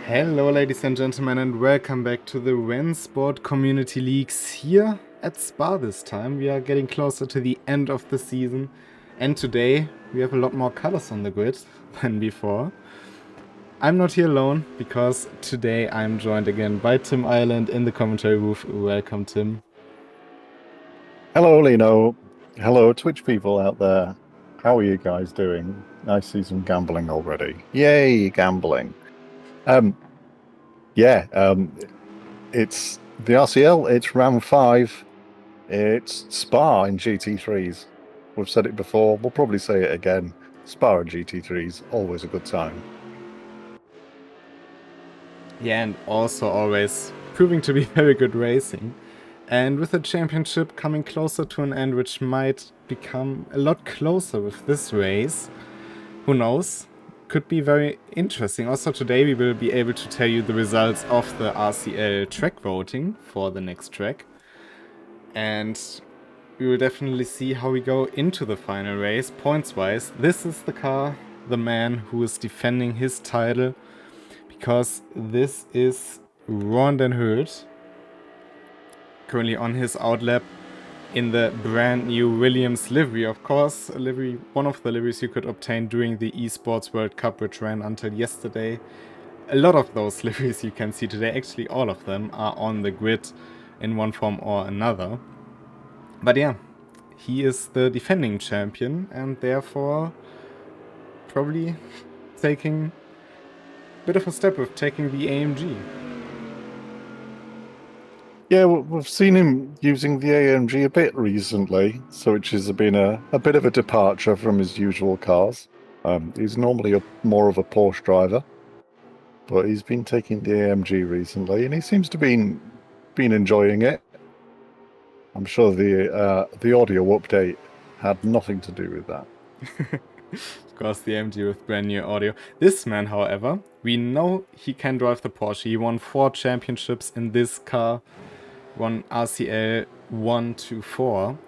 Hello ladies and gentlemen and welcome back to the RENNSPORT Community Leagues here at Spa this time. We are getting closer to the end of the season and today we have a lot more colors on the grid than before. I'm not here alone because today I'm joined again by Tim Ireland in the commentary booth. Welcome Tim. Hello Lino. Hello Twitch people out there. How are you guys doing? I see some gambling already. Yay, gambling. It's the RCL, it's round 5, it's Spa in GT3s. We've said it before, we'll probably say it again. Spa and GT3s, always a good time. Yeah, and also always proving to be very good racing. And with the championship coming closer to an end, which might become a lot closer with this race, who knows? Could be very interesting. Also today we will be able to tell you the results of the RCL track voting for the next track. And we will definitely see how we go into the final race, points-wise. This is the car, the man who is defending his title, because this is Ron Den Hult, currently on his outlap in the brand new Williams livery, of course, a livery, one of the liveries you could obtain during the Esports World Cup, which ran until yesterday. A lot of those liveries you can see today, actually all of them, are on the grid in one form or another. But yeah, he is the defending champion and therefore probably taking a bit of a step with taking the AMG. Yeah, we've seen him using the AMG a bit recently, so which has been a bit of a departure from his usual cars. He's normally more of a Porsche driver, but he's been taking the AMG recently, and he seems to been enjoying it. I'm sure the audio update had nothing to do with that. Of course, the AMG with brand new audio. This man, however, we know he can drive the Porsche. He won 4 championships in this car, won RCL 1 to 4.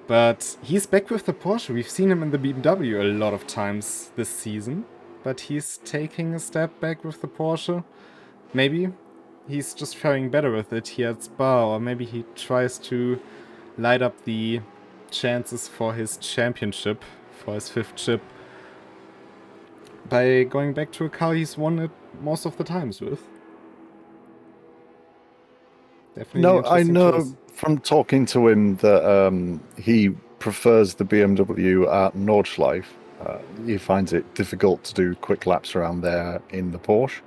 But he's back with the Porsche. We've seen him in the BMW a lot of times this season. But he's taking a step back with the Porsche. Maybe he's just faring better with it here at Spa, or maybe he tries to light up the chances for his championship, for his 5th chip, by going back to a car he's won it most of the times with. Definitely No, I know choice. from talking to him that he prefers the BMW at Nordschleife. He finds it difficult to do quick laps around there in the Porsche.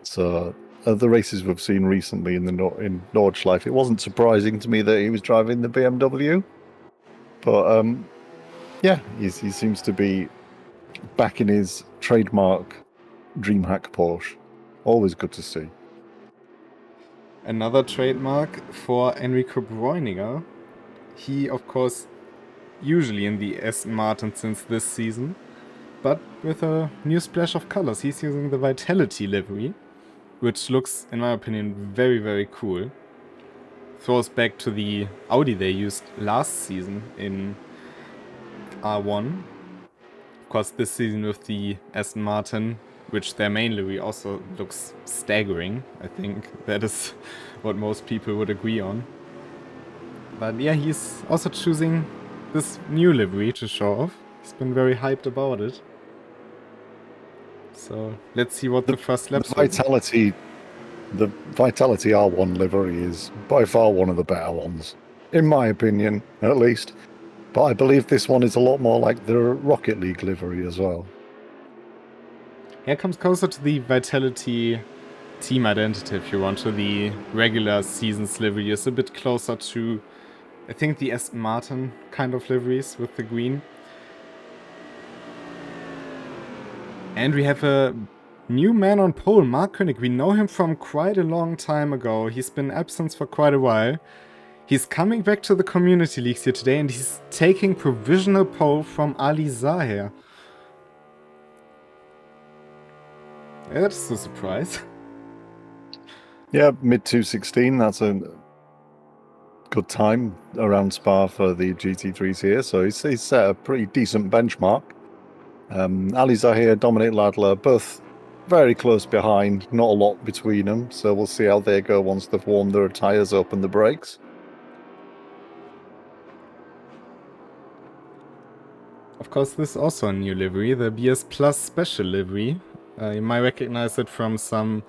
So the races we've seen recently in Nordschleife, it wasn't surprising to me that he was driving the BMW. But yeah, he seems to be back in his trademark DreamHack Porsche. Always good to see. Another trademark for Enrico Bräuniger. He, of course, usually in the Aston Martin since this season, but with a new splash of colors. He's using the Vitality livery, which looks, in my opinion, very, very cool. Throws back to the Audi they used last season in R1. Of course, this season with the Aston Martin, which their main livery also looks staggering. I think that is what most people would agree on. But yeah, he's also choosing this new livery to show off. He's been very hyped about it. So let's see what the first laps The Vitality R1 livery is by far one of the better ones, in my opinion, at least. But I believe this one is a lot more like the Rocket League livery as well. Here comes closer to the Vitality team identity, if you want, to the regular season's livery. It's a bit closer to, I think, the Aston Martin kind of liveries with the green. And we have a new man on pole, Mark Koenig. We know him from quite a long time ago. He's been absent for quite a while. He's coming back to the community leagues here today and he's taking provisional pole from Ali Zaher. Yeah, that's a surprise. Yeah, mid 216, that's a good time around Spa for the GT3s here. So he's set a pretty decent benchmark. Ali Zahir, Dominic Ladler, both very close behind, not a lot between them, so we'll see how they go once they've warmed their tyres, opened the brakes. Of course, this is also a new livery, the BS Plus Special livery. You might recognize it from some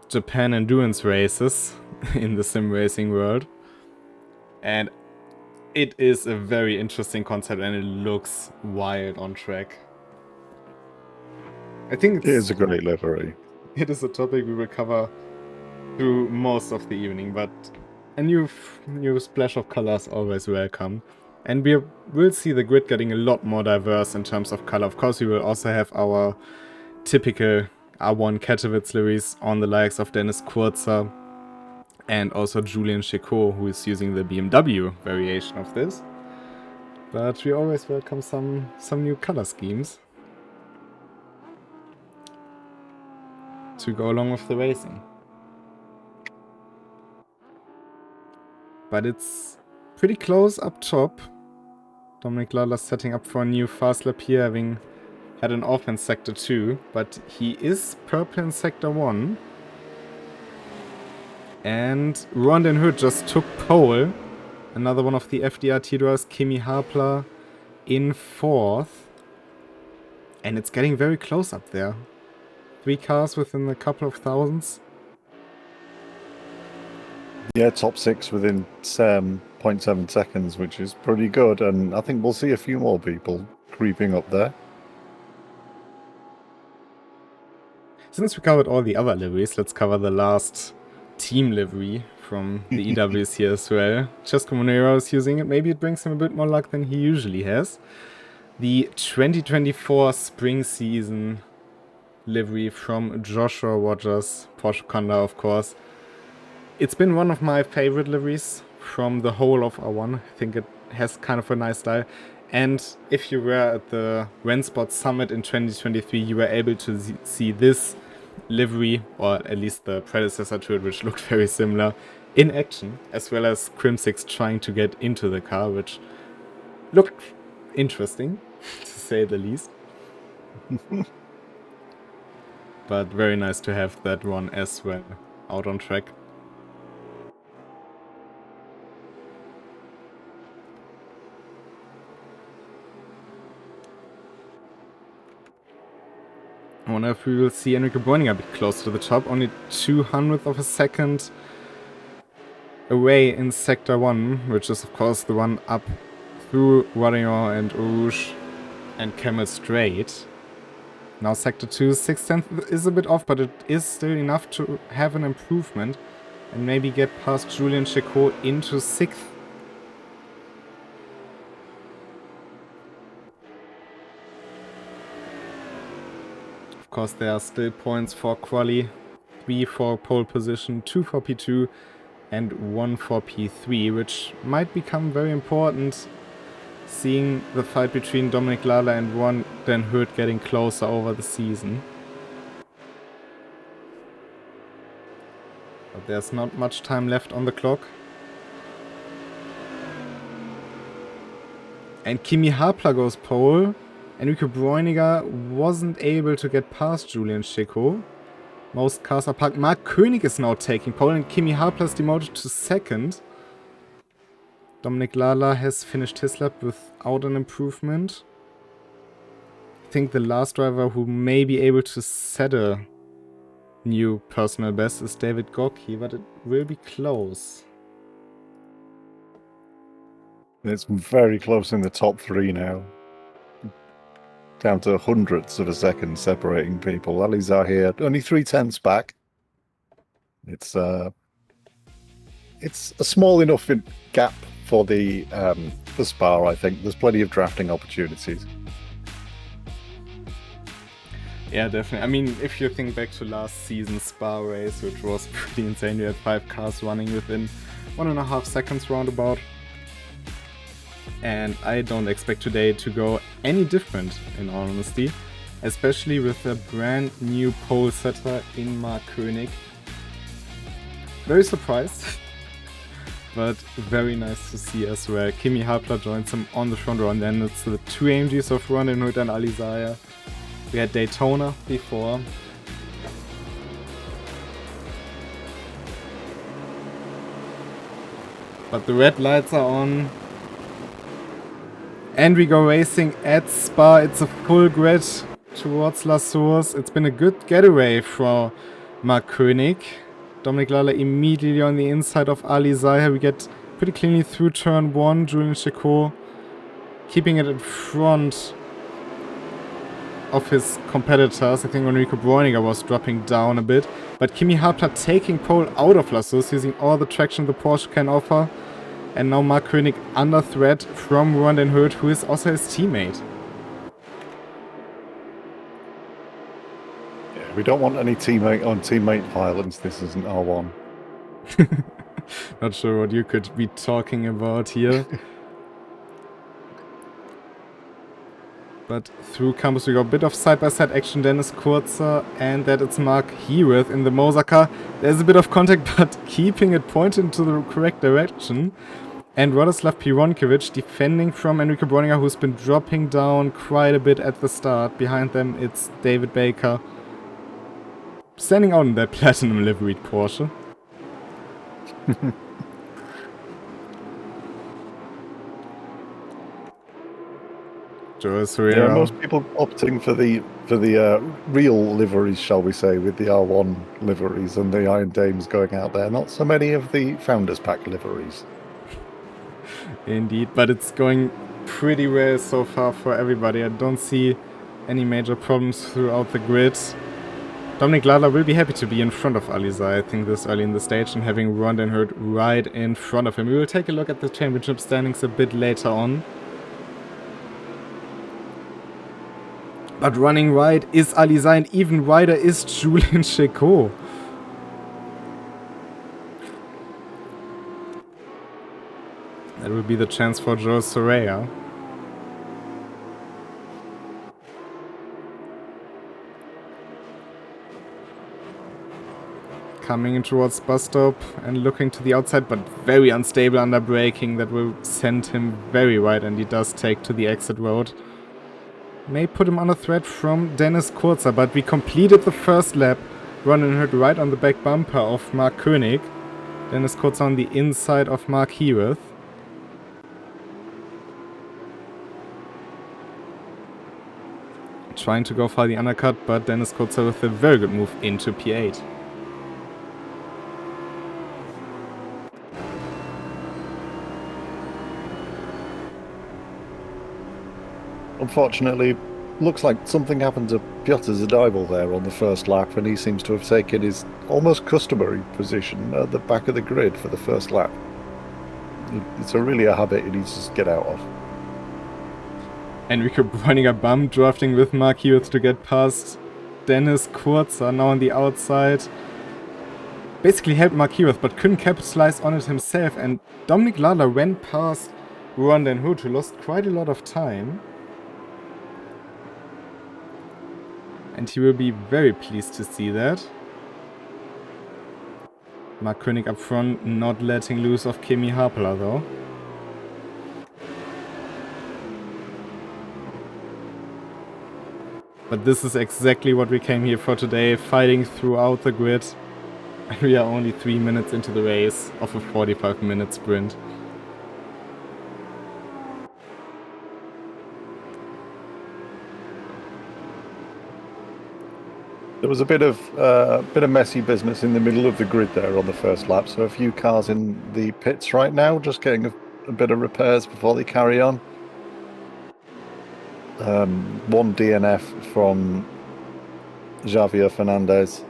Japan endurance races in the sim racing world. And it is a very interesting concept and it looks wild on track. I think It is a great livery. It is a topic we will cover through most of the evening, but a new splash of colors always welcome. And we will see the grid getting a lot more diverse in terms of color. Of course, we will also have our typical R1 Katowice liveries on the likes of Dennis Kurzer and also Julian Chicot, who is using the BMW variation of this. But we always welcome some new color schemes to go along with the racing. But it's pretty close up top. Dominic Lawler's setting up for a new fast lap here, having had an off in Sector 2, but he is purple in Sector 1. And Rondon Hood just took pole. Another one of the FDRT drivers, Kimi Harpler, in 4th. And it's getting very close up there. 3 cars within a couple of thousands. Yeah, top 6 within 0.7 seconds, which is pretty good. And I think we'll see a few more people creeping up there. Since we covered all the other liveries, let's cover the last team livery from the EWs here as well. Cesco Monero is using it. Maybe it brings him a bit more luck than he usually has. The 2024 spring season livery from Joshua Rogers, Porsche Conda, of course. It's been one of my favorite liveries from the whole of R1. I think it has kind of a nice style. And if you were at the RENNSPORT Summit in 2023, you were able to see this livery, or at least the predecessor to it, which looked very similar, in action, as well as Crimsix trying to get into the car, which looked interesting, to say the least. But very nice to have that one as well out on track. I wonder if we will see Enrico Bräuninger a bit close to the top, only 200th of a second away in Sector 1, which is of course the one up through Radeon and Rouge and Camel Straight. Now Sector 2, 6/10 is a bit off, but it is still enough to have an improvement and maybe get past Julian Chicot into 6th. Of course, there are still points for quali, 3 for pole position, 2 for P2 and 1 for P3, which might become very important, seeing the fight between Dominic Lala and Rondon Hood getting closer over the season. But there's not much time left on the clock. And Kimi Harpler goes pole. Enrico Bräuninger wasn't able to get past Julian Chicot. Most cars are parked. Mark König is now taking pole and Kimi Harpler is demoted to 2nd. Dominic Lala has finished his lap without an improvement. I think the last driver who may be able to set a new personal best is David Gorky, but it will be close. It's very close in the top 3 now. Down to hundredths of a second separating people. Ali Zahir, only 3/10 back. It's a small enough gap for the Spa, I think. There's plenty of drafting opportunities. Yeah, definitely. I mean, if you think back to last season's Spa race, which was pretty insane, you had 5 cars running within 1.5 seconds roundabout. And I don't expect today to go any different, in all honesty. Especially with a brand new pole setter in Mark König. Very surprised. But very nice to see as well. Kimi Harpler joins him on the front row, and then it's the 2 AMGs of Rondon Hood and Ali Zahir. We had Daytona before, But the red lights are on. And we go racing at Spa. It's a full grid towards La Source. It's been a good getaway for Mark Koenig. Dominik Lala immediately on the inside of Ali Zahir. We get pretty cleanly through turn 1. Julian Chicot keeping it in front of his competitors. I think Enrico Bräuniger was dropping down a bit. But Kimi Harpler taking pole out of La Source, using all the traction the Porsche can offer. And now Mark Koenig under threat from Ron den Hurt, who is also his teammate. Yeah, we don't want any teammate violence. This isn't R1. Not sure what you could be talking about here. But through campus we got a bit of side-by-side action. Dennis Kurzer and that it's Mark Heworth in the Moser car. There's a bit of contact, but keeping it pointed into the correct direction. And Radoslav Pironkovic defending from Enrico Bräuniger, who's been dropping down quite a bit at the start. Behind them it's David Baker, standing out in that platinum liveried Porsche. Yeah, most people opting for the real liveries, shall we say, with the R1 liveries and the Iron Dames going out there. Not so many of the Founders Pack liveries. Indeed, but it's going pretty well so far for everybody. I don't see any major problems throughout the grid. Dominik Lala will be happy to be in front of Alizai, I think, this early in the stage, and having Ron den Hurt right in front of him. We will take a look at the championship standings a bit later on. But running wide is Alizai, and even wider is Julian Chicot. That will be the chance for Joe Soraya. Coming in towards bus stop and looking to the outside, but very unstable under braking. That will send him very wide, and he does take to the exit road. May put him under threat from Dennis Kurzer, but we completed the first lap. Ron den Hurt right on the back bumper of Mark Koenig. Dennis Kurzer on the inside of Mark Heworth. Trying to go for the undercut, but Dennis Kurzer with a very good move into P8. Unfortunately, looks like something happened to Piotr Zadybal there on the first lap, and he seems to have taken his almost customary position at the back of the grid for the first lap. It's really a habit he needs to get out of. Enrico Bräuniger bum drafting with Mark Heworth to get past Dennis Kurzer, now on the outside. Basically helped Mark Heworth, but couldn't capitalize on it himself, and Dominik Lala went past Ron den Hurt, who lost quite a lot of time. And he will be very pleased to see that. Mark Koenig up front, not letting loose of Kimi Harpler though. But this is exactly what we came here for today, fighting throughout the grid. And we are only 3 minutes into the race of a 45-minute sprint. There was a bit of messy business in the middle of the grid there on the first lap, so a few cars in the pits right now, just getting a bit of repairs before they carry on. One DNF from Javier Fernandez,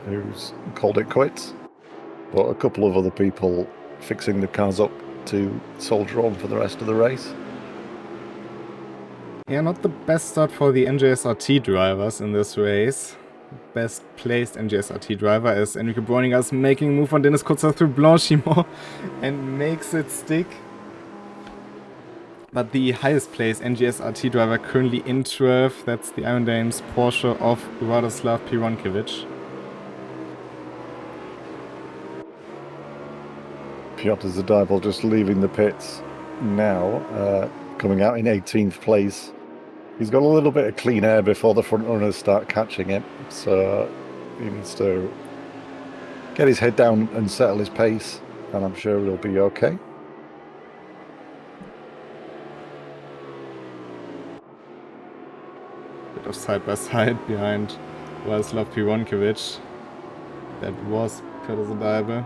who's called it quits, but a couple of other people fixing the cars up to soldier on for the rest of the race. Yeah, not the best start for the NJSRT drivers in this race. Best placed NJSRT driver is Enrico Bräuniger is making a move on Dennis Kurzer through Blanchimont and makes it stick. But the highest placed NJSRT driver currently in 12th, that's the Iron Dames Porsche of Radoslav Pironkovic. Piotr Zadybal just leaving the pits now, coming out in 18th place. He's got a little bit of clean air before the front runners start catching him, so he needs to get his head down and settle his pace, and I'm sure he'll be okay. Bit of side-by-side behind Weiß P1. That was Krystall.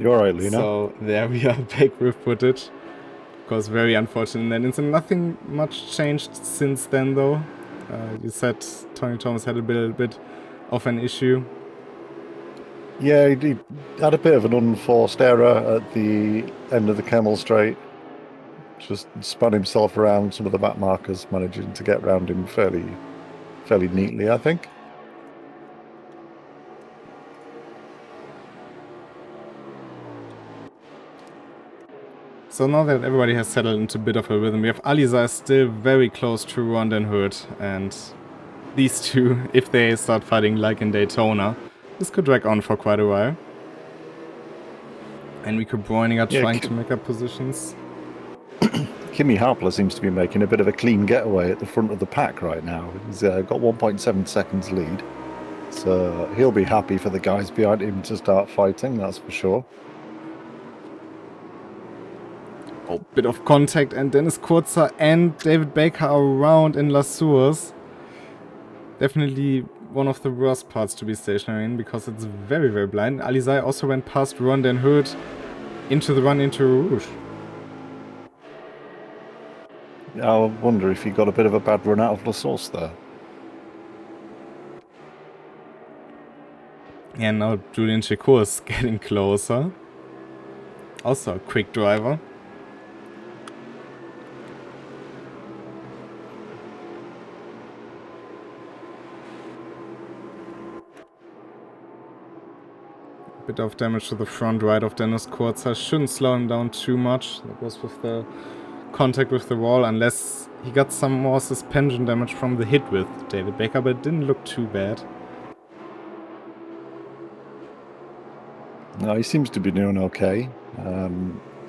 You're right, Luna. So there we are back with footage. Of course, very unfortunate. And it's nothing much changed since then, though. You said Tony Thomas had a bit of an issue. Yeah, he had a bit of an unforced error at the end of the Camel Straight. Just spun himself around some of the back markers, managing to get around him fairly neatly, I think. So now that everybody has settled into a bit of a rhythm, we have Alizar still very close to Ronda and Hood, and these two, if they start fighting like in Daytona, this could drag on for quite a while. And Rico Bräuninger trying to make up positions. Kimi Harpler seems to be making a bit of a clean getaway at the front of the pack right now. He's got 1.7 seconds lead, so he'll be happy for the guys behind him to start fighting, that's for sure. Oh, bit of contact, and Dennis Kurzer and David Baker are around in La Source. Definitely one of the worst parts to be stationary in, because it's very, very blind. Alizai also went past Ronda and Hood into the run into Rouge. I wonder if he got a bit of a bad run out of La Source there. And now Julian Chico is getting closer. Also a quick driver. Bit of damage to the front right of Dennis Kurzer. Shouldn't slow him down too much. That was with the contact with the wall, unless he got some more suspension damage from the hit with David Baker, but it didn't look too bad. No, he seems to be doing okay.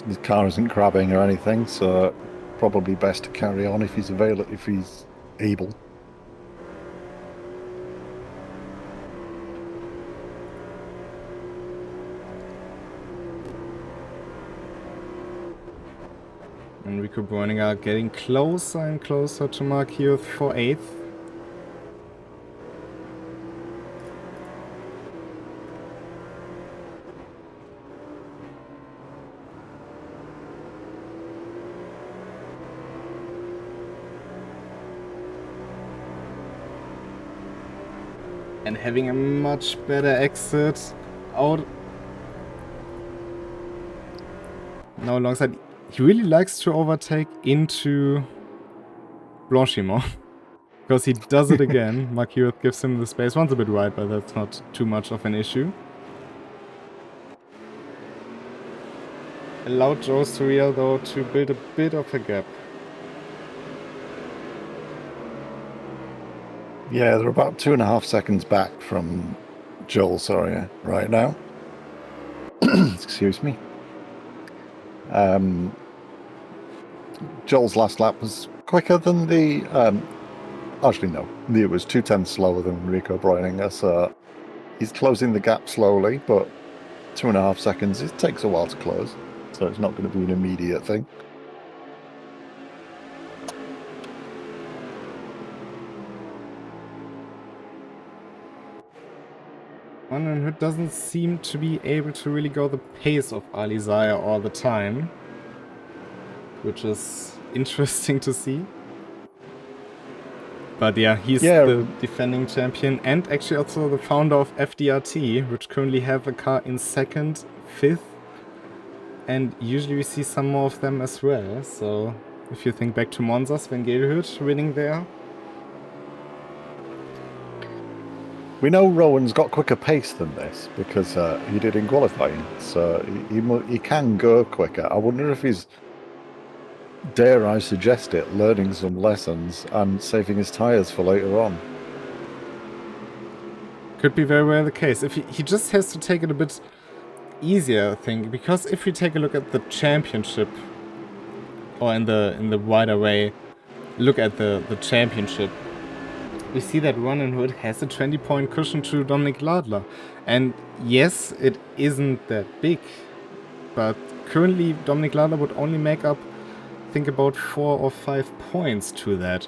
His car isn't crabbing or anything, so probably best to carry on if he's able. And Rico Bräuninger getting closer and closer to Mark Heath for 8th. And having a much better exit out. Now alongside, he really likes to overtake into Blanchimont. Because he does it again. Mark Hewitt gives him the space. One's a bit wide, but that's not too much of an issue. Allowed Joe Surreal, though, to build a bit of a gap. Yeah, they're about 2.5 seconds back from Joel Sawyer right now. Excuse me. Joel's last lap was quicker than the... actually, no. It was 0.2 slower than Rico Bräuninger, so he's closing the gap slowly, but 2.5 seconds, it takes a while to close, so it's not going to be an immediate thing. Who doesn't seem to be able to really go the pace of Alizaya all the time, which is interesting to see. But yeah, he's the defending champion and actually also the founder of FDRT, which currently have a car in 2nd, 5th, and usually we see some more of them as well. So if you think back to Monza, Sven Gehlhut winning there. We know Rowan's got quicker pace than this because he did in qualifying, so he can go quicker. I wonder if he's dare I suggest it, learning some lessons and saving his tyres for later on. Could be very well the case. If he just has to take it a bit easier, I think, because if we take a look at the championship, or in the wider way, look at the championship, we see that Ronin Hood has a 20-point cushion to Dominic Ladler. And yes, it isn't that big, but currently Dominic Ladler would only make up, I think, about 4 or 5 points to that.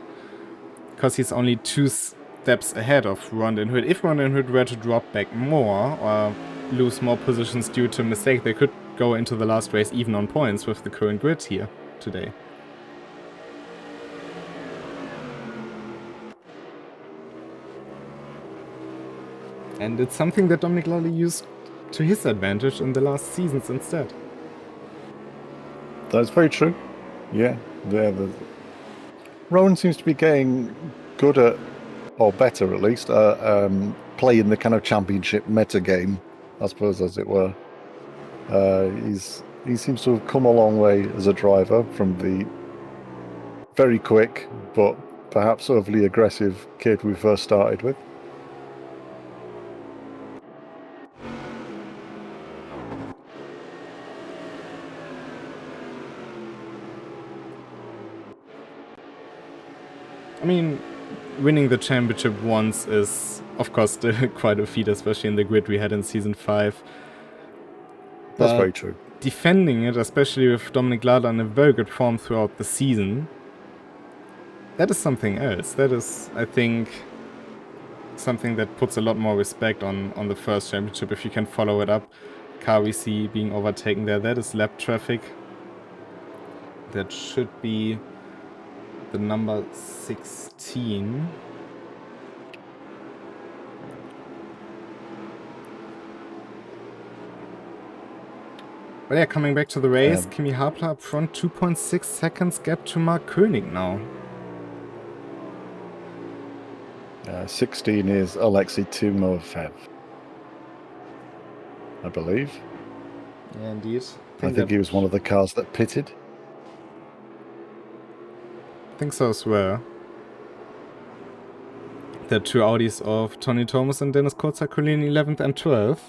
Because he's only 2 steps ahead of Ronin Hood. If Ronin Hood were to drop back more, or lose more positions due to a mistake, they could go into the last race even on points with the current grid here today. And it's something that Dominic Ladler used to his advantage in the last seasons instead. That's very true. Yeah, Rowan seems to be getting good at, or better at least, playing the kind of championship meta game, I suppose, as it were. He seems to have come a long way as a driver from the very quick but perhaps overly aggressive kid we first started with. I mean, winning the championship once is, of course, still quite a feat, especially in the grid we had in Season 5. That's very true. Defending it, especially with Dominic Ladler in a very good form throughout the season, that is something else. That is, I think, something that puts a lot more respect on the first championship if you can follow it up. Car we see being overtaken there, that is lap traffic. That should be the number 16. But yeah, coming back to the race, Kimi Hapler up front, 2.6 seconds gap to Mark Koenig now. 16 is Alexei Timofev, I believe. Yeah, indeed. I think he was one of the cars that pitted. I think so as well. The 2 Audis of Tony Thomas and Dennis Kurz are currently in 11th and 12th.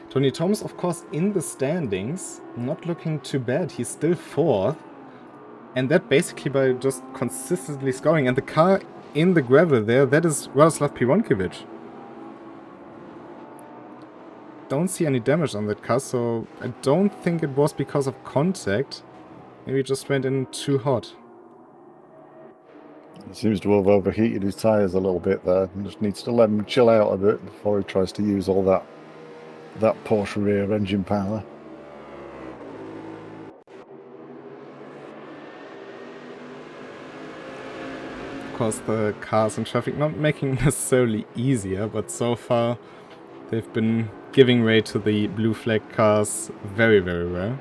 Tony Thomas, of course, in the standings, not looking too bad. He's still 4th. And that basically by just consistently scoring. And the car in the gravel there, that is Radoslav Pironkovic. Don't see any damage on that car, so I don't think it was because of contact. Maybe it just went in too hot. He seems to have overheated his tyres a little bit there. And just needs to let him chill out a bit before he tries to use all that Porsche rear engine power. Of course, the cars in traffic not making necessarily easier, but so far they've been giving way to the blue flag cars very, very well.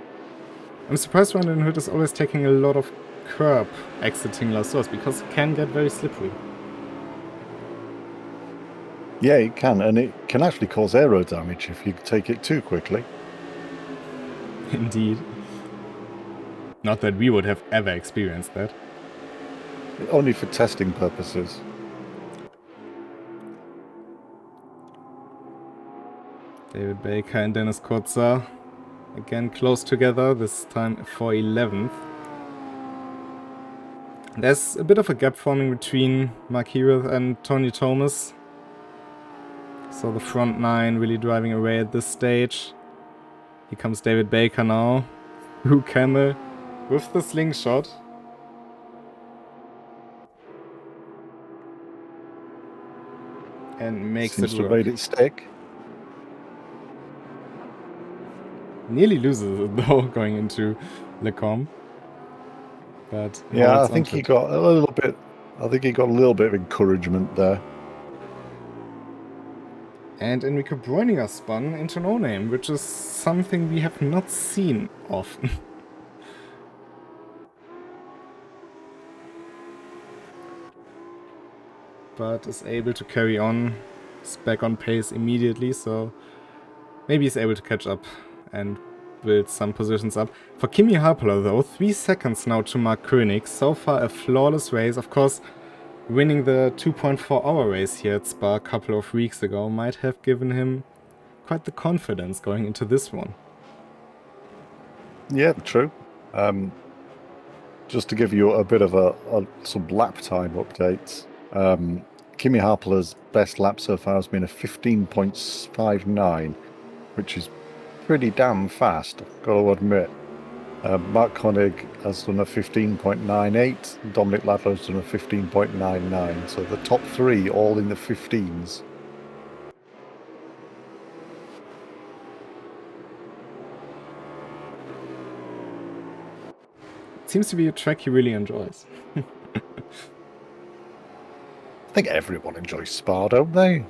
I'm surprised Ronin Hood is always taking a lot of curb exiting La Source, because it can get very slippery. Yeah, it can, and it can actually cause aero damage if you take it too quickly. Indeed. Not that we would have ever experienced that. Only for testing purposes. David Baker and Dennis Kurza again close together, this time for 11th. There's a bit of a gap forming between Mark Heroth and Tony Thomas. So the front 9 really driving away at this stage. Here comes David Baker now. Through Camel with the slingshot. And makes Seems it to work. have made it stick. Nearly loses it though, going into Lecombe. But yeah, I think he got a little bit. I think he got a little bit of encouragement there. And Enrico Bräuninger spun into no name, which is something we have not seen often. But is able to carry on. Is back on pace immediately, so maybe he's able to catch up and build some positions up. For Kimi Harpler though, 3 seconds now to Mark Koenig. So far a flawless race. Of course, winning the 2.4 hour race here at Spa a couple of weeks ago might have given him quite the confidence going into this one. Yeah, true. Just to give you a bit of some lap time updates. Kimi Harpler's best lap so far has been a 15.59, which is pretty damn fast, I've got to admit. Mark Koenig has done a 15.98, Dominic Ladler has done a 15.99, so the top three all in the 15s. Seems to be a track he really enjoys. I think everyone enjoys Spa, don't they?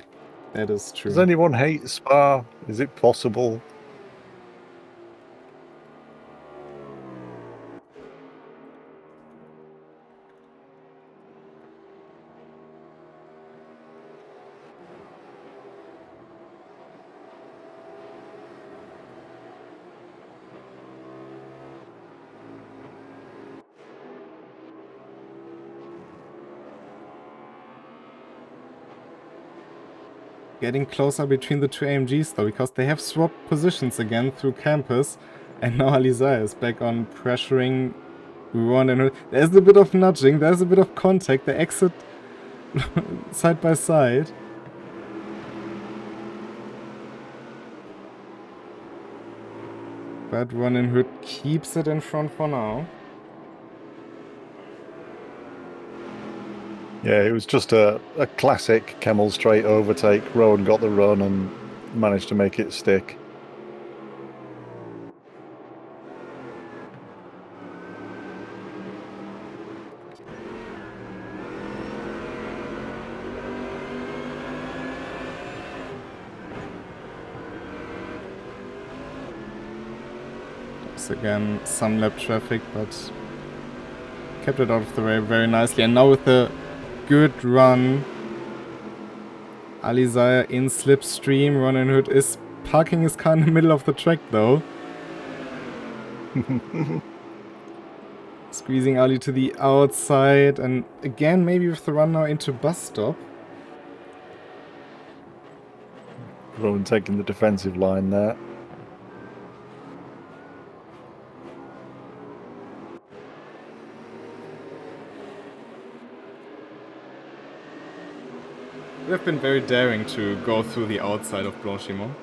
That is true. Does anyone hate Spa? Is it possible? Getting closer between the two AMGs though, because they have swapped positions again through campus, and now Alizai is back on pressuring Ron and there's a bit of nudging, there's a bit of contact, they exit side by side. But Ron and Hood keeps it in front for now. Yeah, it was just a classic Kemmel straight overtake. Rowan got the run and managed to make it stick. It's again some lap traffic, but kept it out of the way very nicely. And now with the good run, Alizai in slipstream. Ron and Hood is parking his car in the middle of the track though. Squeezing Ali to the outside, and again maybe with the run now into bus stop. Rowan taking the defensive line there. They've been very daring to go through the outside of Blanchimont.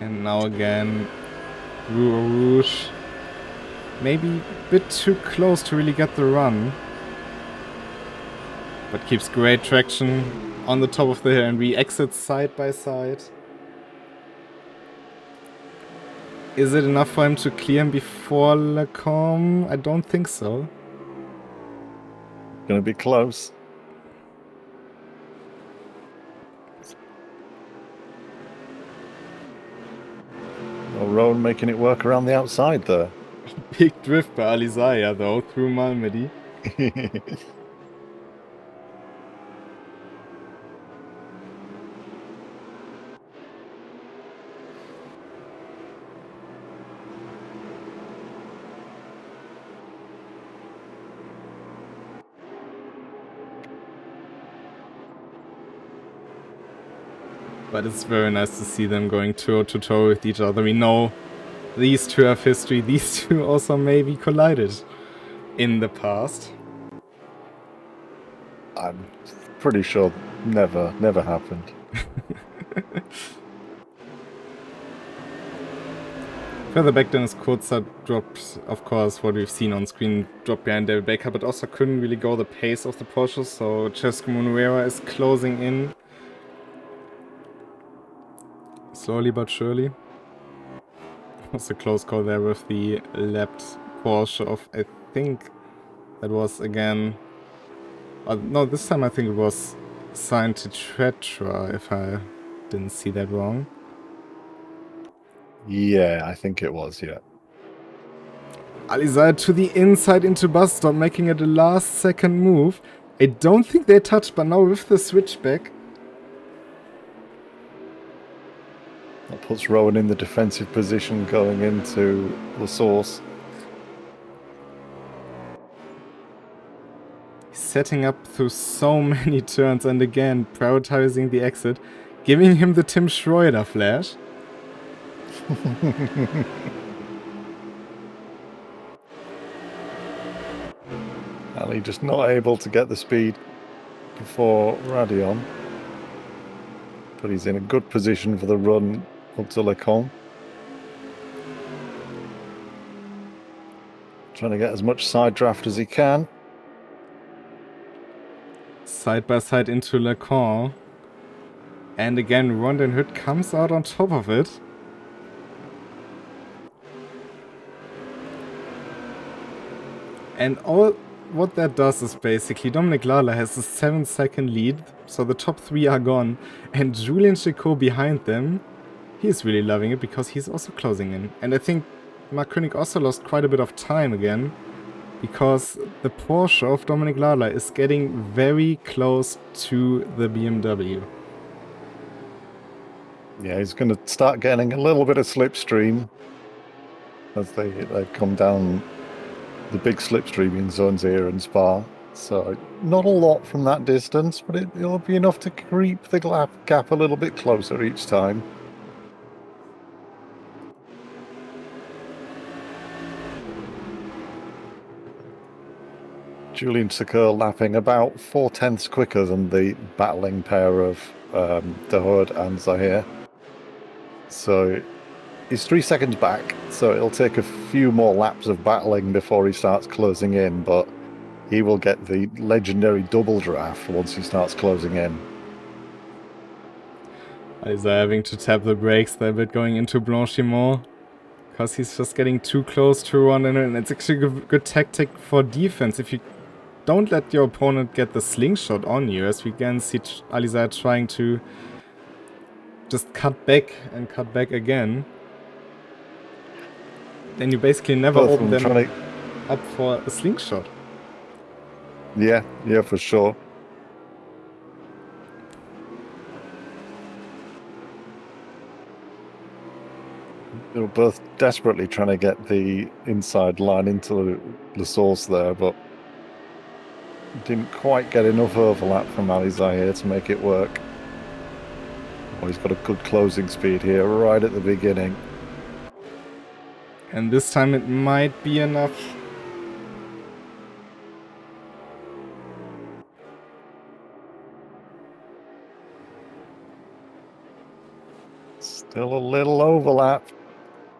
And now again, Rouge. Maybe a bit too close to really get the run. But keeps great traction on the top of the hill, and we exit side by side. Is it enough for him to clear him before Lacombe? I don't think so. Gonna be close. Well, Rowan making it work around the outside there. Big drift by Alizai though, through Malmedy. But it's very nice to see them going toe-to-toe with each other. We know these two have history. These two also maybe collided in the past. I'm pretty sure never happened. Further back then is Kurzer dropped, of course, what we've seen on screen, dropped behind David Baker, but also couldn't really go the pace of the Porsche, so Cesco Munuera is closing in. Slowly but surely. Was a close call there with the lapped Porsche of, I think that was again... no, this time I think it was signed to Tretra, if I didn't see that wrong. Yeah, I think it was, yeah. Alizar to the inside into bus stop, making it a last second move. I don't think they touched, but now with the switchback. That puts Rowan in the defensive position going into the source. Setting up through so many turns and again prioritizing the exit, giving him the Tim Schroeder flash. Ali just not able to get the speed before Radeon. But he's in a good position for the run up to Lecon. Trying to get as much side draft as he can. Side by side into Lecon. And again, Rondon Hood comes out on top of it. And all what that does is basically Dominic Lala has a 7-second lead, so the top 3 are gone. And Julian Chicot behind them, he's really loving it because he's also closing in. And I think Mark Koenig also lost quite a bit of time again, because the Porsche of Dominic Lala is getting very close to the BMW. Yeah, he's going to start getting a little bit of slipstream as they come down the big slipstreaming zones here in Spa. So not a lot from that distance, but it'll be enough to creep the gap a little bit closer each time. Julian Sakir lapping about 4/10 quicker than the battling pair of Dahoud and Zahir. So he's 3 seconds back, so it'll take a few more laps of battling before he starts closing in, but he will get the legendary double draft once he starts closing in. He's having to tap the brakes there a bit going into Blanchimont, because he's just getting too close to Rondon, and it's actually a good tactic for defense if you don't let your opponent get the slingshot on you, as we can see Alizar trying to just cut back and cut back again. Then you basically never open them up for a slingshot. Yeah, for sure. They were both desperately trying to get the inside line into the source there, but didn't quite get enough overlap from Ali Zahir to make it work. Oh, he's got a good closing speed here right at the beginning. And this time it might be enough. Still a little overlap,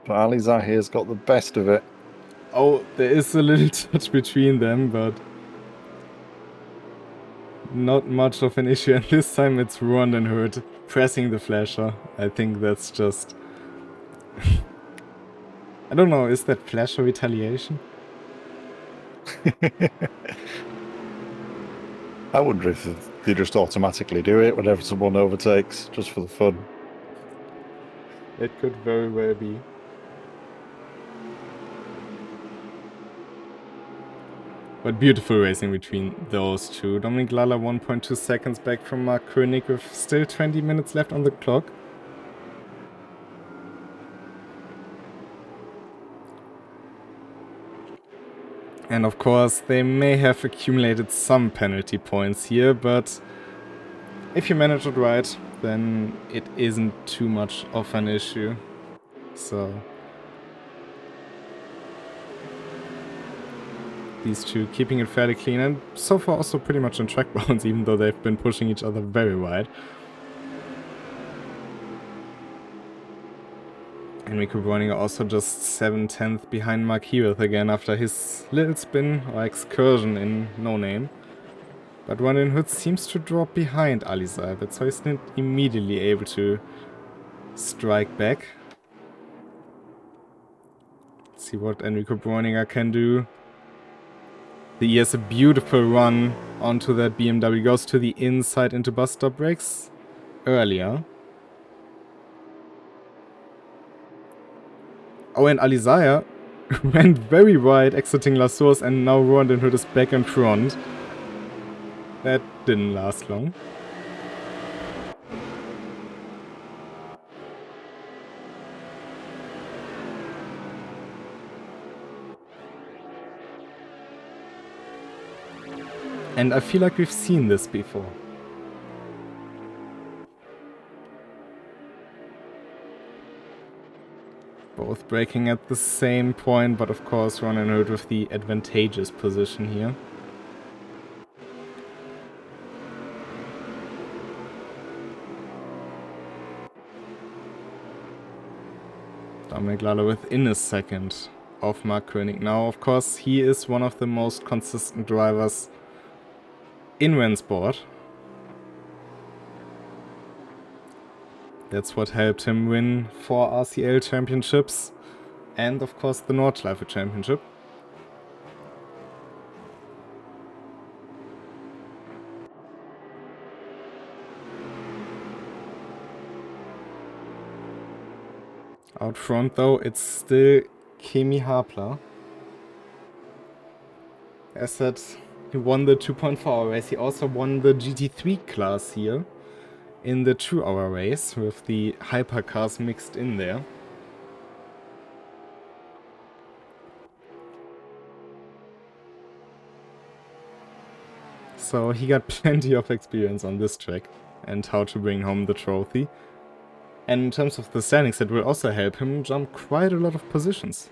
but Ali Zahir's got the best of it. Oh, there is a little touch between them, but not much of an issue. And this time it's Rondon Hood pressing the flasher. I think that's just... I don't know, is that flasher retaliation? I wonder if they just automatically do it whenever someone overtakes, just for the fun. It could very well be. But beautiful racing between those two. Dominic Lala 1.2 seconds back from Mark Koenig with still 20 minutes left on the clock. And of course they may have accumulated some penalty points here, but if you manage it right, then it isn't too much of an issue. So these two keeping it fairly clean, and so far also pretty much on track bounds, even though they've been pushing each other very wide. Enrico Bräuninger also just 7/10 behind Mark Hewitt again after his little spin or excursion in No Name. But Rondon Hood seems to drop behind Alizar, so he's not immediately able to strike back. Let's see what Enrico Bräuninger can do. He has a beautiful run onto that BMW, goes to the inside into bus stop brakes earlier. Oh, and Alizar went very wide, exiting Lassource, and now Rondenhood is back in front. That didn't last long. And I feel like we've seen this before. Both braking at the same point, but of course Rondenhood with the advantageous position here. Dominik Lala within a second of Mark Koenig. Now, of course, he is one of the most consistent drivers in RENNSPORT. That's what helped him win 4 RCL championships and, of course, the Nordschleife championship. Out front, though, it's still Kemi Hapler. As said, he won the 2.4-hour race. He also won the GT3 class here in the 2-hour race with the hypercars mixed in there. So he got plenty of experience on this track and how to bring home the trophy. And in terms of the standings, that will also help him jump quite a lot of positions.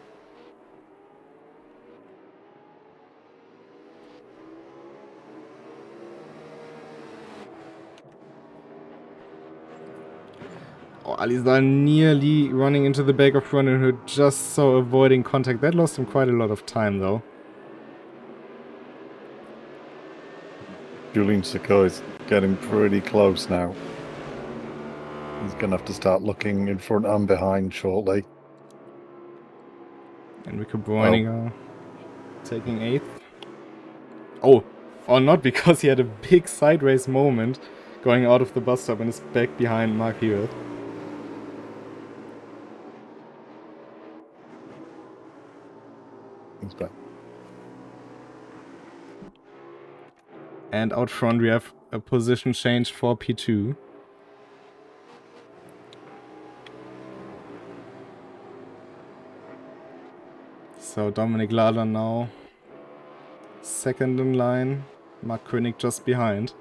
Oh, Alizar nearly running into the back of Rondenhood, just so avoiding contact. That lost him quite a lot of time, though. Julian Sacco is getting pretty close now. He's going to have to start looking in front and behind shortly. Enrico Bräuninger taking 8th. Oh, or not, because he had a big sideways moment going out of the bus stop and is back behind Mark Hewitt. He's back. And out front we have a position change for P2. So Dominik Lala now second in line, Mark Koenig just behind.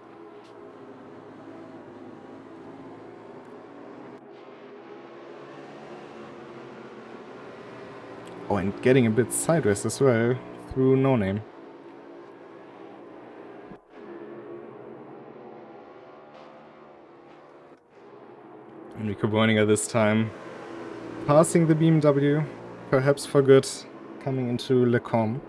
Oh, and getting a bit sideways as well through No Name. Enrico Bräuninger this time passing the BMW, perhaps for good, coming into Le Combe.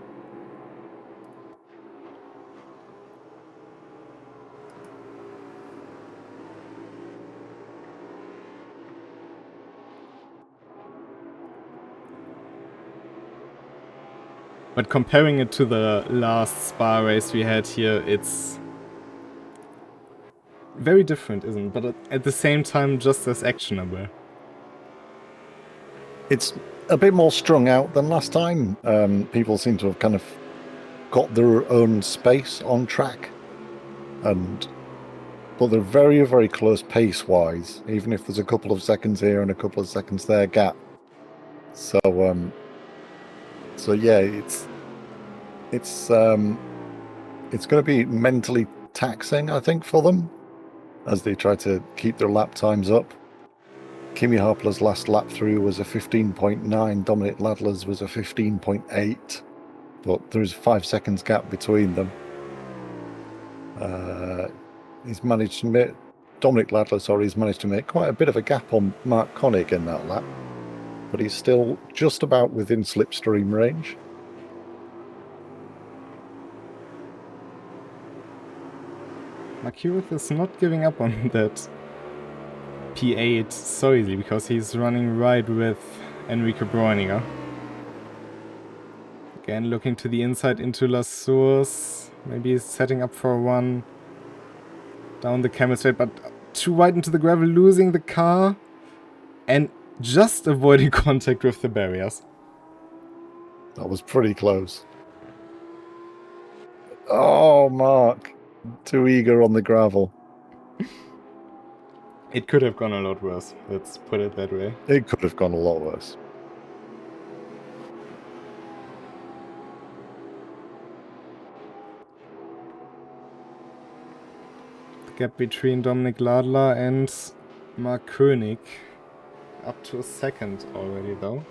But comparing it to the last Spa race we had here, it's very different, isn't it? But at the same time, just as actionable. It's a bit more strung out than last time. People seem to have kind of got their own space on track, but they're very, very close pace-wise, even if there's a couple of seconds here and a couple of seconds there gap. So yeah, it's going to be mentally taxing, I think, for them as they try to keep their lap times up. Kimi Harpler's last lap through was a 15.9, Dominik Ladler's was a 15.8, but there's 5 seconds gap between them. He's managed to make, Dominik Ladler, sorry, he's managed to make quite a bit of a gap on Mark Koenig in that lap, but he's still just about within slipstream range. Mark Hewitt is not giving up on that P8 so easily, because he's running right with Enrico Bräuninger. Again, looking to the inside into La Source. Maybe he's setting up for one down the camel straight, but too wide into the gravel, losing the car and just avoiding contact with the barriers. That was pretty close. Oh, Mark. Too eager on the gravel. It could have gone a lot worse, let's put it that way. It could have gone a lot worse. The gap between Dominik Ladler and Mark König. Up to a second already, though.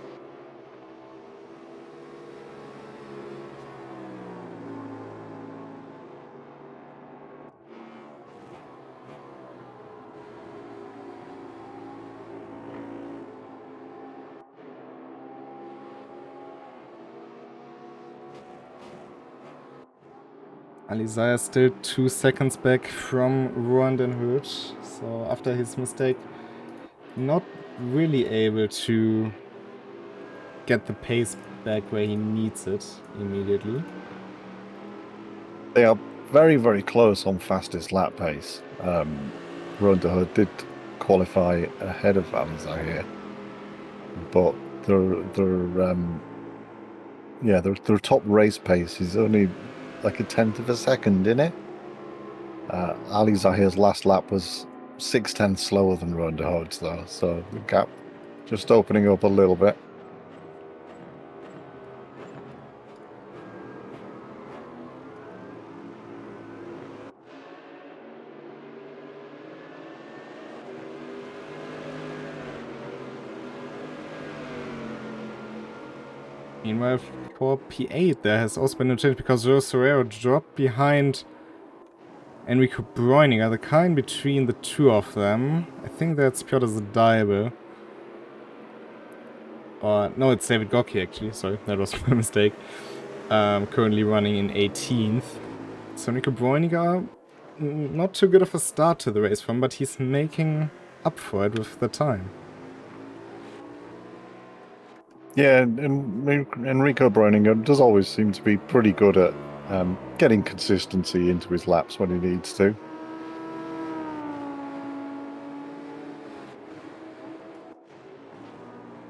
Alizaya still 2 seconds back from Rohan den Hurd, so after his mistake, not really able to get the pace back where he needs it immediately. They are very, very close on fastest lap pace. Rohan den Hurd did qualify ahead of Alizaya here, but their top race pace is only like a 1/10 of a second in it. Ali Zahir's last lap was 6/10 slower than Rohan den Hurd's though, so the gap just opening up a little bit. Meanwhile, for P8, there has also been a change because Joe Sorero dropped behind Enrico Bräuninger, the car in between the two of them. I think that's Piotr Zadaibe. Or, no, it's David Gocki actually, sorry, that was my mistake. Currently running in 18th. So Enrico Bräuninger, not too good of a start to the race from, but he's making up for it with the time. Yeah, and Enrico Bräuninger does always seem to be pretty good at getting consistency into his laps when he needs to.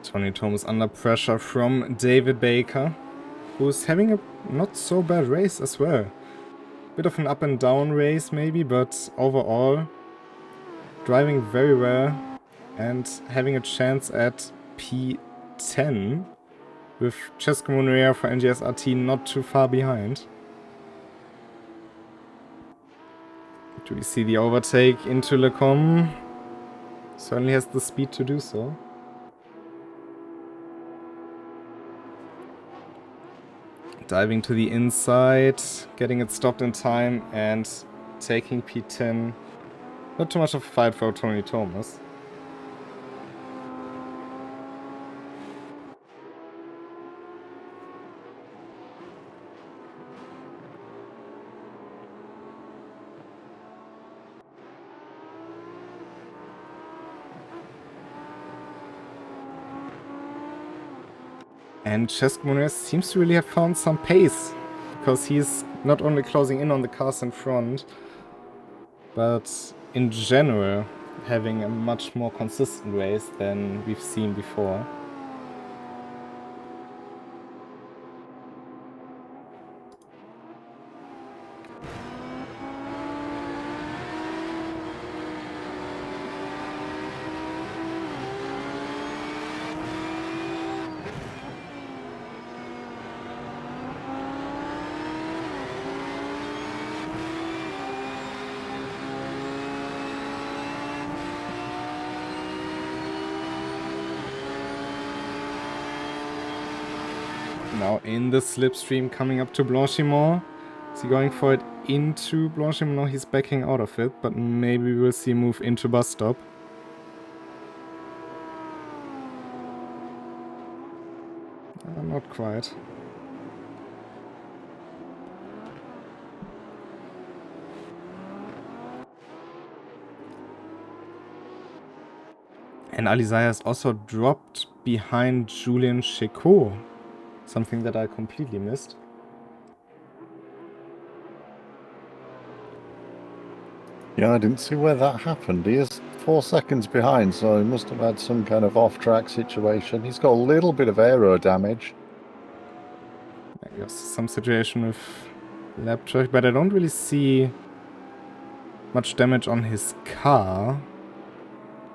Tony Thomas under pressure from David Baker, who's having a not so bad race as well. Bit of an up and down race maybe, but overall driving very well and having a chance at P10 with Cesco Monreal for NGS RT not too far behind. Do we see the overtake into Lecombe? Certainly has the speed to do so. Diving to the inside, getting it stopped in time and taking P10. Not too much of a fight for Tony Thomas. And Cesco Monreal seems to really have found some pace, because he's not only closing in on the cars in front, but in general having a much more consistent race than we've seen before. Now in the slipstream coming up to Blanchimont. Is he going for it into Blanchimont? No, he's backing out of it, but maybe we'll see him move into bus stop. Not quite. And Alizaya has also dropped behind Julien Checot. Something that I completely missed. Yeah, I didn't see where that happened. He is 4 seconds behind, so he must have had some kind of off-track situation. He's got a little bit of aero damage. some situation with lap traffic, but I don't really see much damage on his car.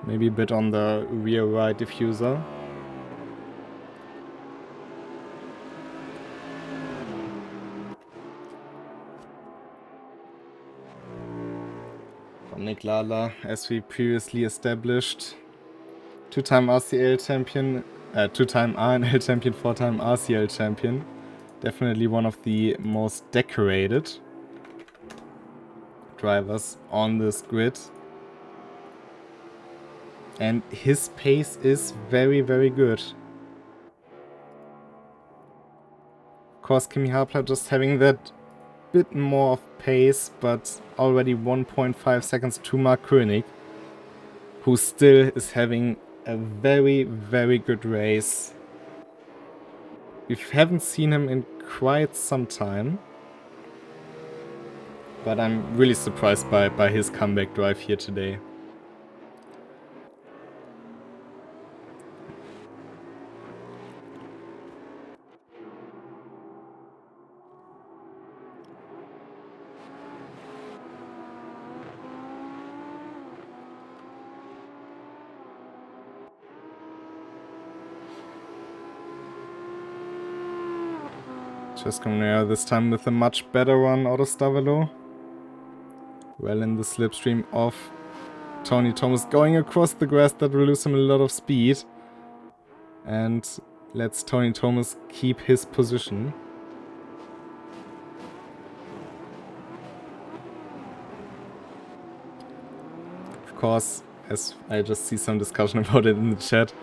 Maybe a bit on the rear right diffuser. Nick Lala, as we previously established, two-time RCL champion, two-time RNL champion, four-time RCL champion. Definitely one of the most decorated drivers on this grid. And his pace is very, very good. Of course, Kimi Hapler just having that bit more of pace, but already 1.5 seconds to Mark Koenig, who still is having a very, very good race. We haven't seen him in quite some time, but I'm really surprised by his comeback drive here today. Just coming out this time with a much better one out of Stavelo. Well in the slipstream of Tony Thomas going across the grass. That will lose him a lot of speed. And lets Tony Thomas keep his position. Of course, as I just see some discussion about it in the chat,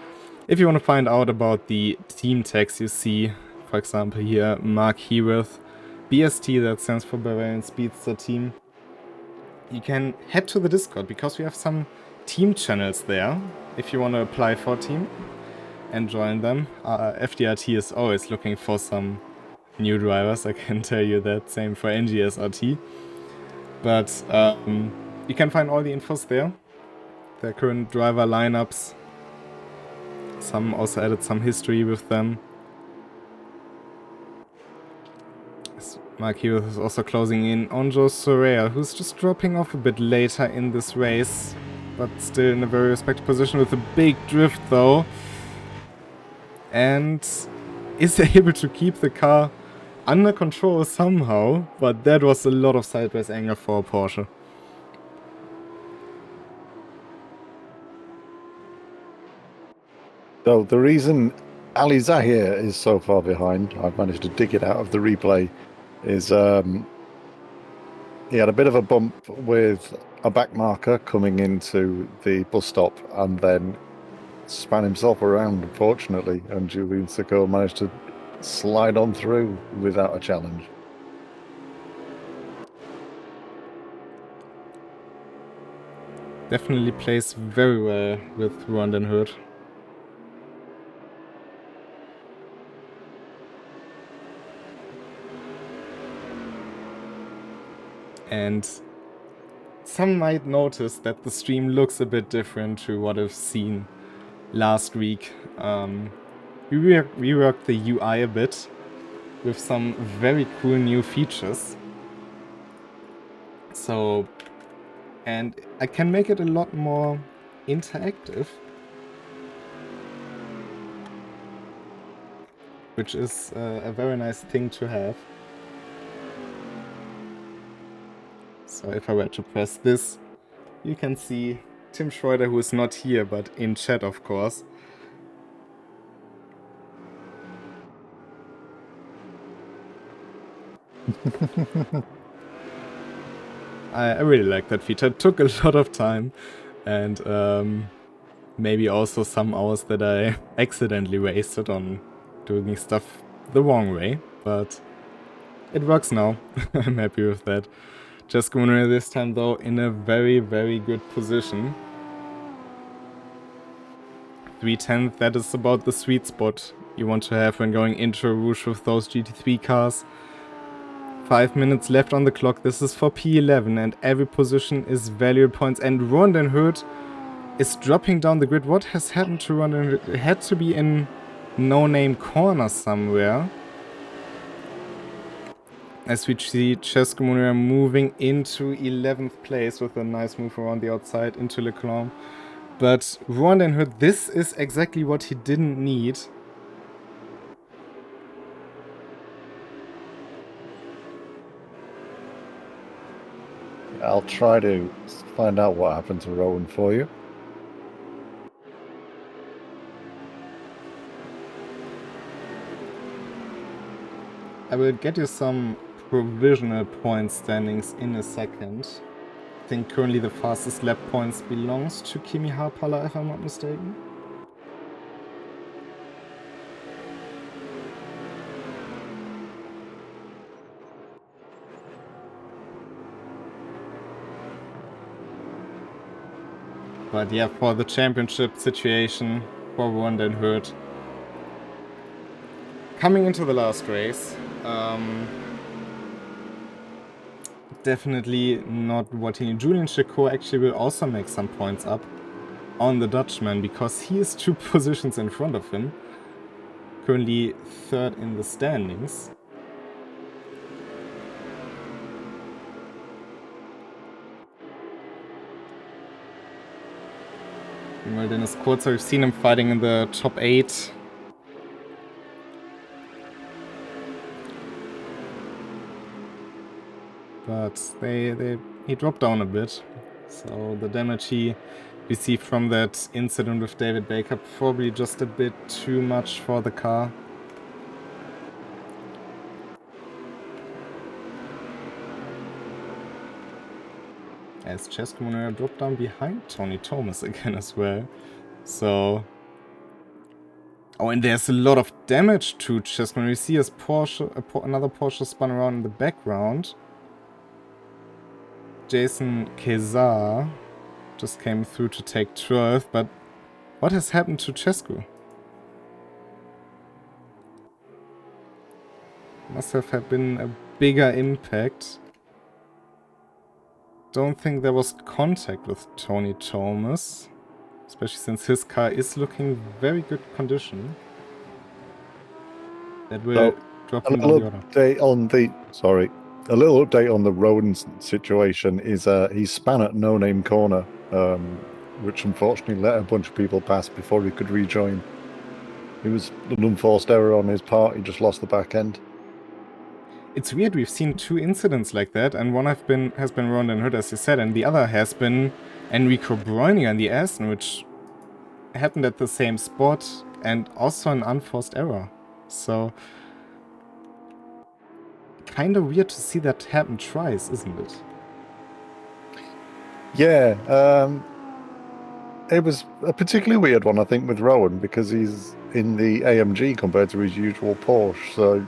if you want to find out about the team tags you see, for example here, Mark Heworth, BST, that stands for Bavarian Speedster Team, you can head to the Discord, because we have some team channels there, if you want to apply for a team and join them. FDRT is always looking for some new drivers, I can tell you that, same for NGSRT. But you can find all the infos there, their current driver lineups. Some also added some history with them. Mark Heworth is also closing in on Joe Soraya, who's just dropping off a bit later in this race, but still in a very respected position with a big drift though. And is able to keep the car under control somehow, but that was a lot of sideways angle for a Porsche. So the reason Ali Zahir is so far behind, I've managed to dig it out of the replay, is he had a bit of a bump with a back marker coming into the bus stop and then span himself around, unfortunately, and Julian Sicko managed to slide on through without a challenge. Definitely plays very well with Rondon Hood. And some might notice that the stream looks a bit different to what I've seen last week. We reworked the UI a bit with some very cool new features. So, and I can make it a lot more interactive, which is a very nice thing to have. So if I were to press this, you can see Tim Schroeder, who is not here, but in chat, of course. I really like that feature. It took a lot of time, and maybe also some hours that I accidentally wasted on doing stuff the wrong way, but it works now. I'm happy with that. Just going this time though in a very, very good position. 310th, that is about the sweet spot you want to have when going into Rouge with those GT3 cars. 5 minutes left on the clock. This is for P11 and every position is valuable points. And Rondon Hood is dropping down the grid. What has happened to Rondon Hood? It had to be in no-name corner somewhere. as we see Skill moving into 11th place with a nice move around the outside into Leclerc. But Rwandan Hood, this is exactly what he didn't need. I'll try to find out what happened to Rowan for you. I will get you some provisional point standings in a second. I think currently the fastest lap points belongs to Kimi Harpala, if I'm not mistaken. But yeah, for the championship situation for Rwandan Hood, coming into the last race, definitely not what he needs. Julian Chicot actually will also make some points up on the Dutchman because he is 2 positions in front of him. Currently 3rd in the standings. Meanwhile, Dennis Kurzer, we've seen him fighting in the top 8. But he dropped down a bit. So the damage he received from that incident with David Baker, probably just a bit too much for the car. As Skill dropped down behind Tony Thomas again as well. So... Oh, and there's a lot of damage to Skill. We see his another Porsche spun around in the background. Jason Kezar just came through to take 12th, but what has happened to Cescu? Must have been a bigger impact. Don't think there was contact with Tony Thomas, especially since his car is looking very good condition. That will drop him down the order. A little update on the Rowan situation is he span at No Name Corner, which unfortunately let a bunch of people pass before he could rejoin. It was an unforced error on his part. He just lost the back end. It's weird, we've seen 2 incidents like that, and one has been Rwandan Hood, as you said, and the other has been Enrico Bräuninger in the Aston, which happened at the same spot, and also an unforced error. So, kind of weird to see that happen twice, isn't it? Yeah, it was a particularly weird one, I think, with Rowan, because he's in the AMG compared to his usual Porsche, so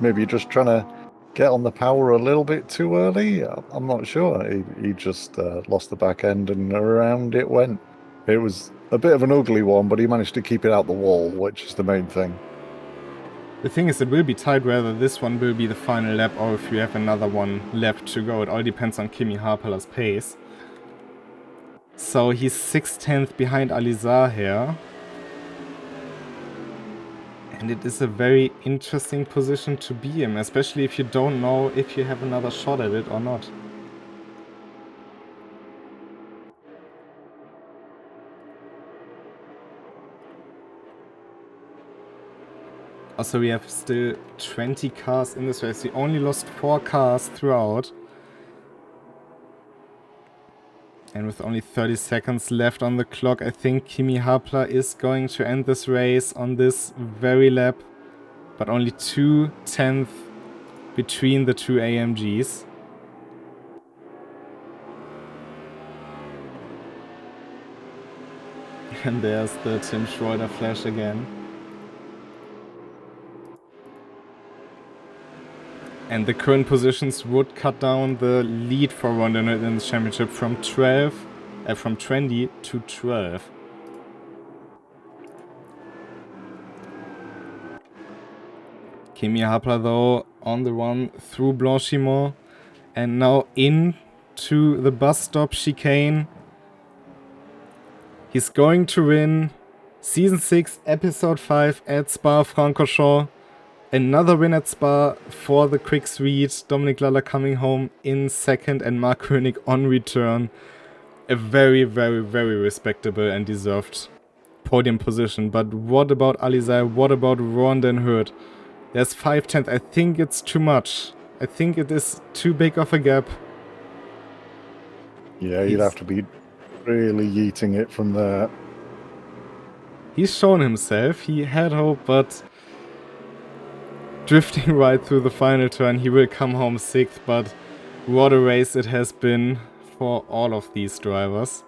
maybe you're just trying to get on the power a little bit too early. I'm not sure. He just lost the back end and around it went. It was a bit of an ugly one, but he managed to keep it out the wall, which is the main thing. The thing is, it will be tight whether this one will be the final lap or if you have another one left to go. It all depends on Kimi Harpala's pace. So he's 6/10 behind Alizar here. And it is a very interesting position to be in, especially if you don't know if you have another shot at it or not. Also, we have still 20 cars in this race. We only lost 4 cars throughout. And with only 30 seconds left on the clock, I think Kimi Harpala is going to end this race on this very lap. But only 2/10 between the 2 AMGs. And there's the Tim Schroeder flash again. And the current positions would cut down the lead for Rwandan in this championship from 20 to 12. Kimi Harpala though on the run through Blanchimont and now into the bus stop chicane. He's going to win Season 6, Episode 5 at Spa-Francorchamps Another win at Spa for the quick sweet. Dominik Lalla coming home in second and Mark Koenig on return. A very, very, very respectable and deserved podium position. But what about Alizai? What about Ron Den Hurt? There's 5/10. I think it's too much. I think it is too big of a gap. Yeah, you'd have to be really yeeting it from there. He's shown himself. He had hope, but drifting right through the final turn, he will come home 6th. But what a race it has been for all of these drivers.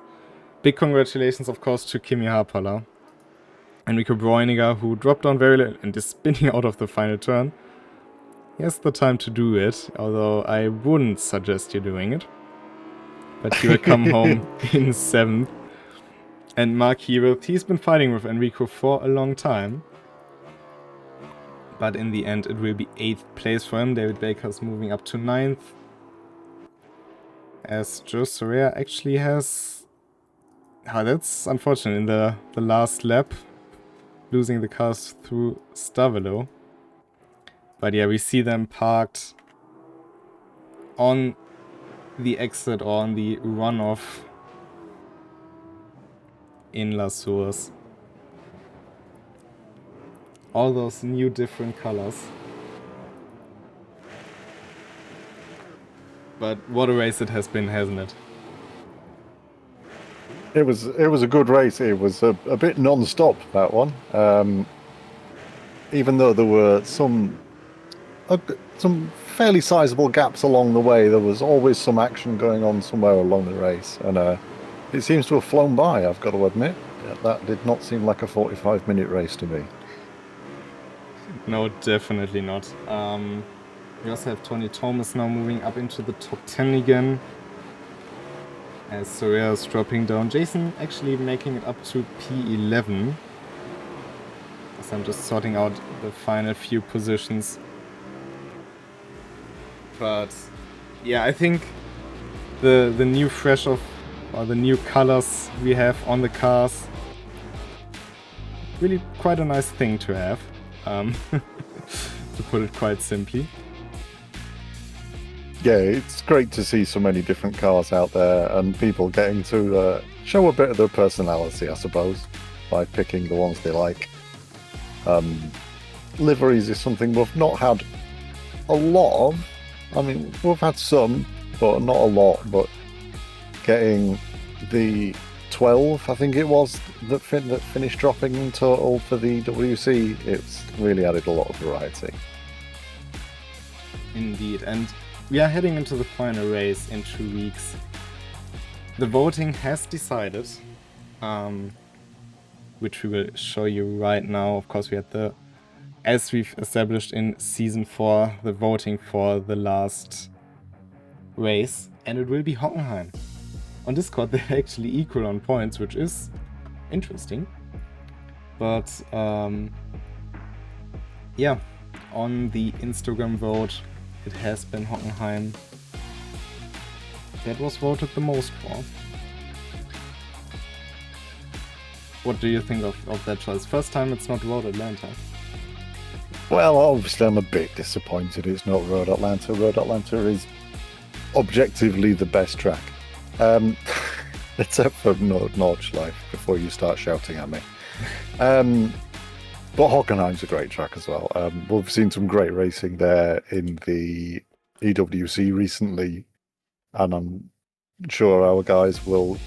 Big congratulations, of course, to Kimi Harpala. Enrico Bräuniger, who dropped down very little and is spinning out of the final turn. He has the time to do it, although I wouldn't suggest you doing it. But he will come home in 7th. And Mark Hewitt, he's been fighting with Enrico for a long time. But in the end, it will be 8th place for him. David Baker's moving up to 9th. As Joe Soria actually has... Oh, that's unfortunate in the last lap. Losing the cars through Stavelo. But yeah, we see them parked on the exit or on the runoff in La Source. All those new different colors. But what a race it has been, hasn't it? It was a good race. It was a bit non-stop, that one. Even though there were some fairly sizable gaps along the way, there was always some action going on somewhere along the race, and it seems to have flown by, I've got to admit. That did not seem like a 45-minute race to me. No, definitely not. We also have Tony Thomas now moving up into the top 10 again. As Soria is dropping down. Jason actually making it up to P11. As I'm just sorting out the final few positions. But yeah, I think the new the new colors we have on the cars, really quite a nice thing to have, to put it quite simply. Yeah, it's great to see so many different cars out there and people getting to show a bit of their personality, I suppose, by picking the ones they like. Liveries is something we've not had a lot of. I mean, we've had some, but not a lot. But getting the 12, I think it was, that finished dropping in total for the WC, it's really added a lot of variety. Indeed, and we are heading into the final race in 2 weeks. The voting has decided, which we will show you right now. Of course, we had the, as we've established in Season 4, the voting for the last race, and it will be Hockenheim. On Discord, they're actually equal on points, which is interesting. But, yeah, on the Instagram vote, it has been Hockenheim that was voted the most for. What do you think of that choice? First time it's not Road Atlanta. Well, obviously I'm a bit disappointed it's not Road Atlanta. Road Atlanta is objectively the best track. Except for Nordschleife, before you start shouting at me. But Hockenheim's a great track as well. We've seen some great racing there in the EWC recently, and I'm sure our guys will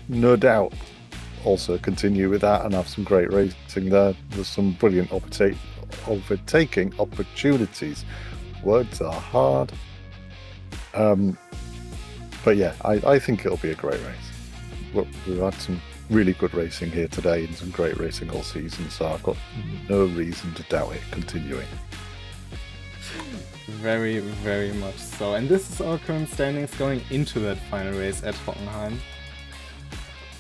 no doubt also continue with that and have some great racing there. There's some brilliant overtaking opportunities. Words are hard. But yeah, I think it'll be a great race. We've had some really good racing here today and some great racing all season, so I've got no reason to doubt it continuing. Very, very much so. And this is our current standings going into that final race at Hockenheim.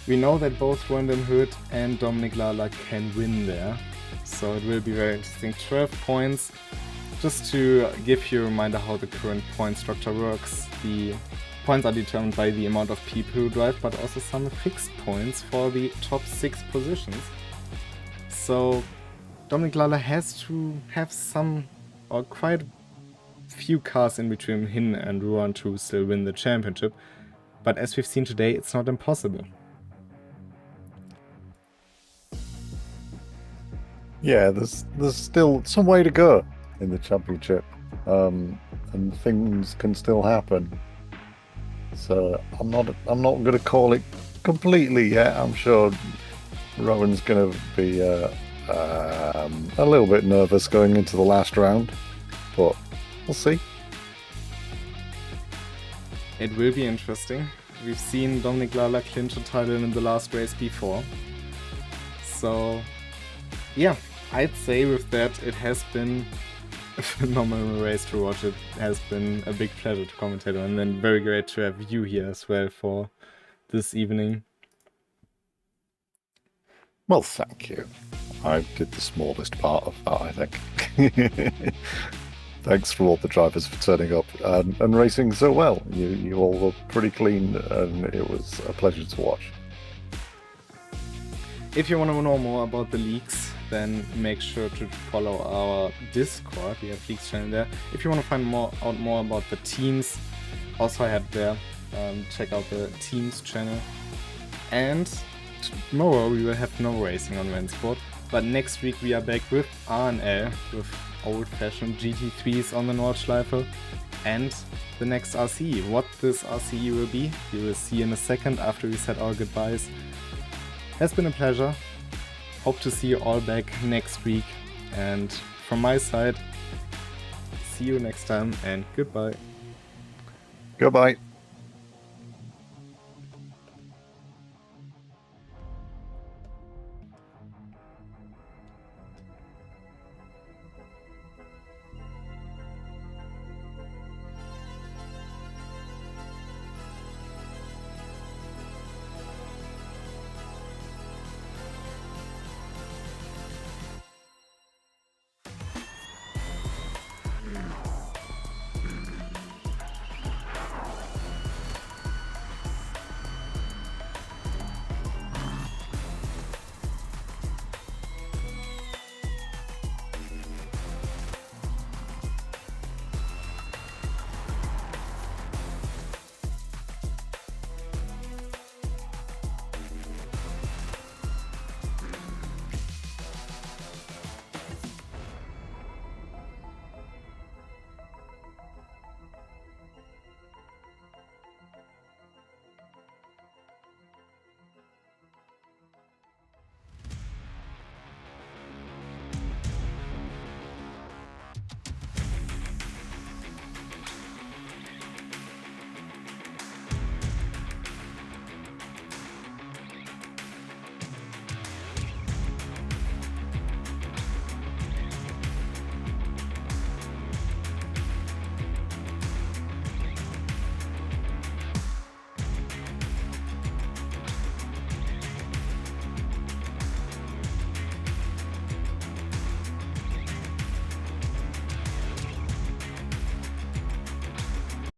We know that both Ron Den Hurt and Dominik Lala can win there, so it will be very interesting. 12 points. Just to give you a reminder how the current point structure works, the points are determined by the amount of people who drive, but also some fixed points for the top 6 positions. So Dominic Lalla has to have some, or quite few cars in between him and Ruan to still win the championship. But as we've seen today, it's not impossible. Yeah, there's still some way to go in the championship, and things can still happen. So I'm not going to call it completely yet. I'm sure Rowan's going to be a little bit nervous going into the last round, but we'll see. It will be interesting. We've seen Dominic Lalla clinch a title in the last race before. So, yeah, I'd say with that it has been a phenomenal race to watch. It has been a big pleasure to commentate on, and then very great to have you here as well for this evening. Well, thank you. I did the smallest part of that, I think. Thanks for all the drivers for turning up and racing so well. You all were pretty clean, and it was a pleasure to watch. If you want to know more about the leagues, then make sure to follow our Discord. We have leagues channel there. If you want to find out more about the teams, also head there. Check out the teams channel. And tomorrow we will have no racing on RENNSPORT, but next week we are back with RNL, with old-fashioned GT3s on the Nordschleife, and the next RCE. What this RCE will be, you will see in a second after we said our goodbyes. Has been a pleasure. Hope to see you all back next week, and from my side, see you next time and goodbye. Goodbye.